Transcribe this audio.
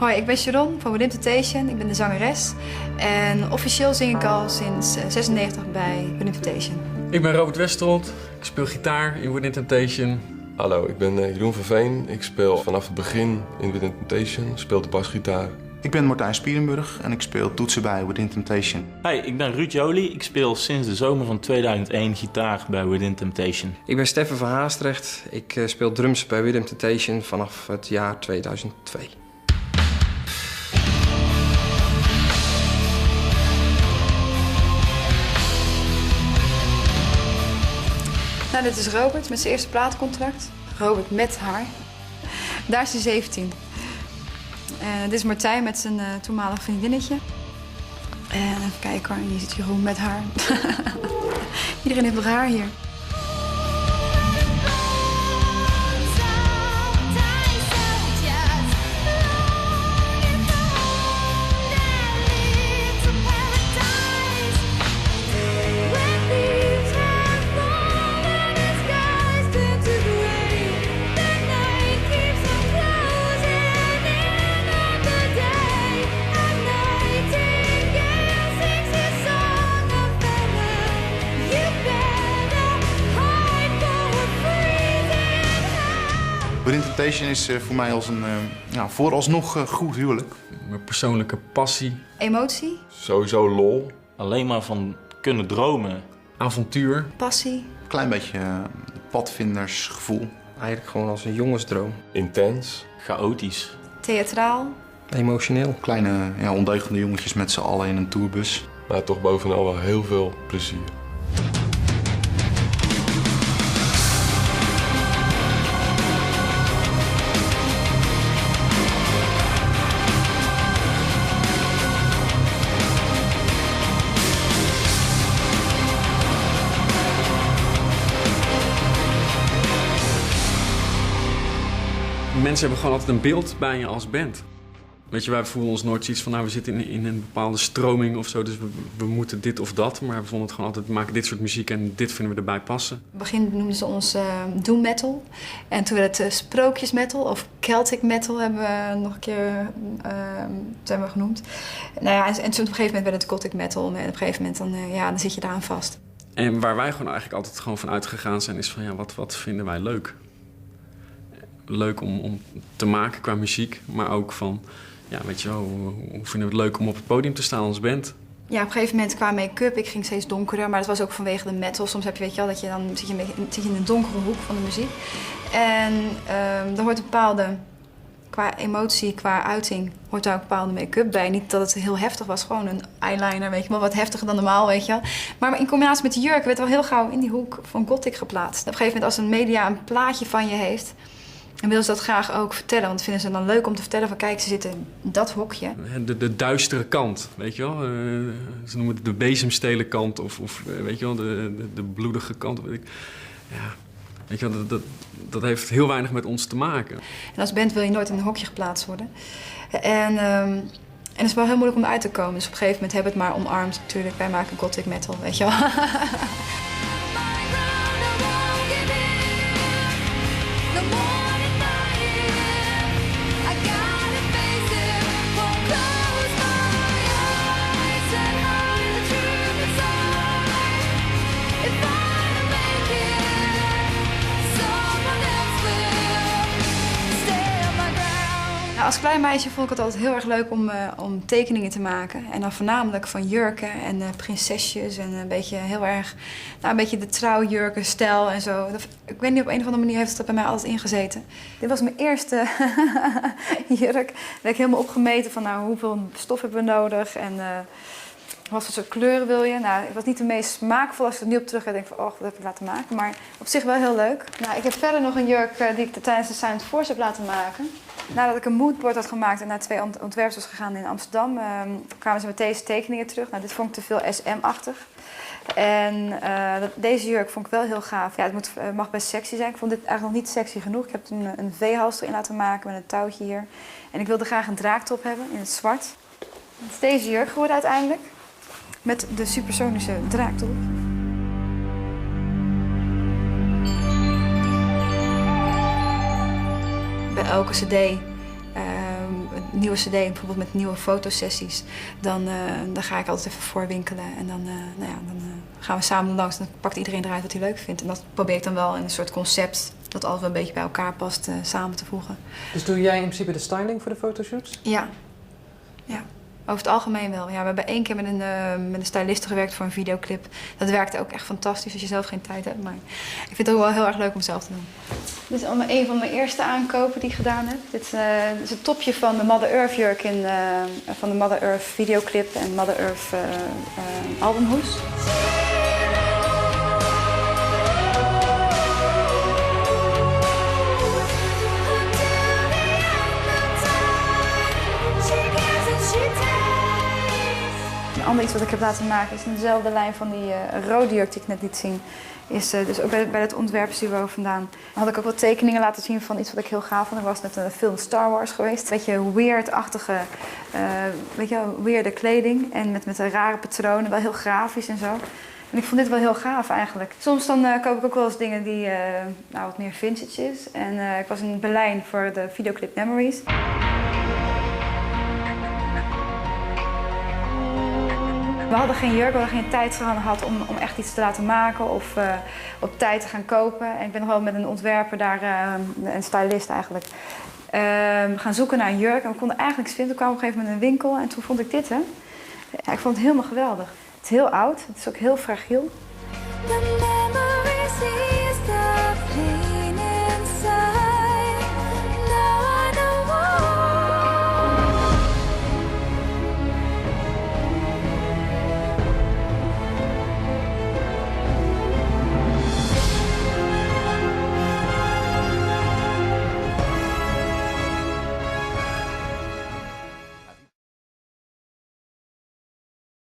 Hoi, ik ben Sharon van Within Temptation. Ik ben de zangeres. En officieel zing ik al sinds 96 bij Within Temptation. Ik ben Robert Westerholt. Ik speel gitaar in Within Temptation. Hallo, ik ben Jeroen van Veen. Ik speel vanaf het begin in Within Temptation. Speel de basgitaar. Ik ben Martijn Spierenburg en ik speel toetsen bij Within Temptation. Hi, ik ben Ruud Jolie. Ik speel sinds de zomer van 2001 gitaar bij Within Temptation. Ik ben Steffen van Haastrecht. Ik speel drums bij Within Temptation vanaf het jaar 2002. Nou, dit is Robert met zijn eerste platencontract. Robert met haar. Daar is hij 17. Dit is Martijn met zijn toenmalig vriendinnetje. En even kijken hoor, hier zit Jeroen met haar. Iedereen heeft nog haar hier. Within Temptation is voor mij als een vooralsnog goed huwelijk. Mijn persoonlijke passie, Emotie, Sowieso lol. Alleen maar van kunnen dromen. avontuur. passie, Een klein beetje padvindersgevoel. Eigenlijk gewoon als een jongensdroom. Intens. Chaotisch. theatraal. Emotioneel. Kleine ondeugende jongetjes met z'n allen in een tourbus. Maar toch bovenal wel heel veel plezier. Mensen hebben gewoon altijd een beeld bij je als band. Weet je, wij voelen ons nooit zoiets van, nou, we zitten in een bepaalde stroming of zo, dus we moeten dit of dat. Maar we vonden het gewoon altijd, we maken dit soort muziek en dit vinden we erbij passen. In het begin noemden ze ons doom metal. En toen werd het sprookjes metal of Celtic metal hebben we nog een keer hebben we genoemd. Nou ja, en toen op een gegeven moment werd het gothic metal. En op een gegeven moment dan zit je daaraan vast. En waar wij gewoon eigenlijk altijd gewoon van uitgegaan zijn, is van, ja, wat vinden wij leuk? Leuk om te maken qua muziek, maar ook van, ja, weet je wel, hoe vinden we het leuk om op het podium te staan als band? Ja, op een gegeven moment qua make-up, ik ging steeds donkerder, maar dat was ook vanwege de metal. Soms heb je, weet je wel, dat je dan zit je in een donkere hoek van de muziek. En er hoort een bepaalde, qua emotie, qua uiting, hoort daar ook een bepaalde make-up bij. Niet dat het heel heftig was, gewoon een eyeliner, weet je wel, wat heftiger dan normaal, weet je wel. Maar in combinatie met de jurk werd wel heel gauw in die hoek van gothic geplaatst. Op een gegeven moment, als een media een plaatje van je heeft, en willen ze dat graag ook vertellen, want vinden ze dan leuk om te vertellen van, kijk, ze zitten in dat hokje. De duistere kant, weet je wel. Ze noemen het de bezemstelen kant of weet je wel, de bloedige kant. Weet ik. Ja, weet je wel, dat heeft heel weinig met ons te maken. En als band wil je nooit in een hokje geplaatst worden. En het is wel heel moeilijk om eruit te komen. Dus op een gegeven moment hebben we het maar omarmd. Natuurlijk, wij maken gothic metal, weet je wel. Als klein meisje vond ik het altijd heel erg leuk om tekeningen te maken. En dan voornamelijk van jurken en prinsesjes en een beetje heel erg, een beetje de trouwjurken stijl en zo. Ik weet niet, op een of andere manier heeft het bij mij altijd ingezeten. Dit was mijn eerste jurk. Daar heb ik helemaal opgemeten van, nou, hoeveel stof hebben we nodig en wat voor soort kleuren wil je. Nou, het was niet de meest smaakvol als ik er nu op terug ga. Denk van, oh, wat heb ik laten maken. Maar op zich wel heel leuk. Nou, ik heb verder nog een jurk die ik tijdens de Silent Force heb laten maken. Nadat ik een moodboard had gemaakt en naar 2 ontwerpers was gegaan in Amsterdam, kwamen ze met deze tekeningen terug. Nou, dit vond ik te veel SM-achtig. En deze jurk vond ik wel heel gaaf. Ja, het mag best sexy zijn. Ik vond dit eigenlijk nog niet sexy genoeg. Ik heb toen een V-hals erin laten maken met een touwtje hier. En ik wilde graag een draaktop hebben in het zwart. Het is deze jurk geworden uiteindelijk. Met de supersonische draaktop. Bij elke cd nieuwe cd, bijvoorbeeld met nieuwe fotosessies, dan ga ik altijd even voorwinkelen. En dan gaan we samen langs en dan pakt iedereen eruit wat hij leuk vindt. En dat probeer ik dan wel in een soort concept dat altijd wel een beetje bij elkaar past samen te voegen. Dus doe jij in principe de styling voor de fotoshoots? Ja. Over het algemeen wel. Ja, we hebben 1 keer met een styliste gewerkt voor een videoclip. Dat werkte ook echt fantastisch als je zelf geen tijd hebt. Maar ik vind het ook wel heel erg leuk om zelf te doen. Dit is allemaal een van mijn eerste aankopen die ik gedaan heb. Dit is het topje van de Mother Earth jurk van de Mother Earth videoclip en Mother Earth albumhoes. Een ander iets wat ik heb laten maken is in dezelfde lijn van die rode jurk die ik net liet zien. Is dus ook bij het ontwerpstudio vandaan. Dan had ik ook wat tekeningen laten zien van iets wat ik heel gaaf vond. Ik was net een film Star Wars geweest. Een beetje weird-achtige, weirde kleding. En met rare patronen, wel heel grafisch en zo. En ik vond dit wel heel gaaf eigenlijk. Soms dan koop ik ook wel eens dingen die wat meer vintage is. En ik was in Berlijn voor de videoclip Memories. We hadden geen jurk, we hadden geen tijd gehad om echt iets te laten maken of op tijd te gaan kopen. En ik ben nog wel met een ontwerper daar, een stylist eigenlijk, gaan zoeken naar een jurk. En we konden eigenlijk eens vinden. We kwamen op een gegeven moment in een winkel en toen vond ik dit. Hè. Ja, ik vond het helemaal geweldig. Het is heel oud, het is ook heel fragiel. The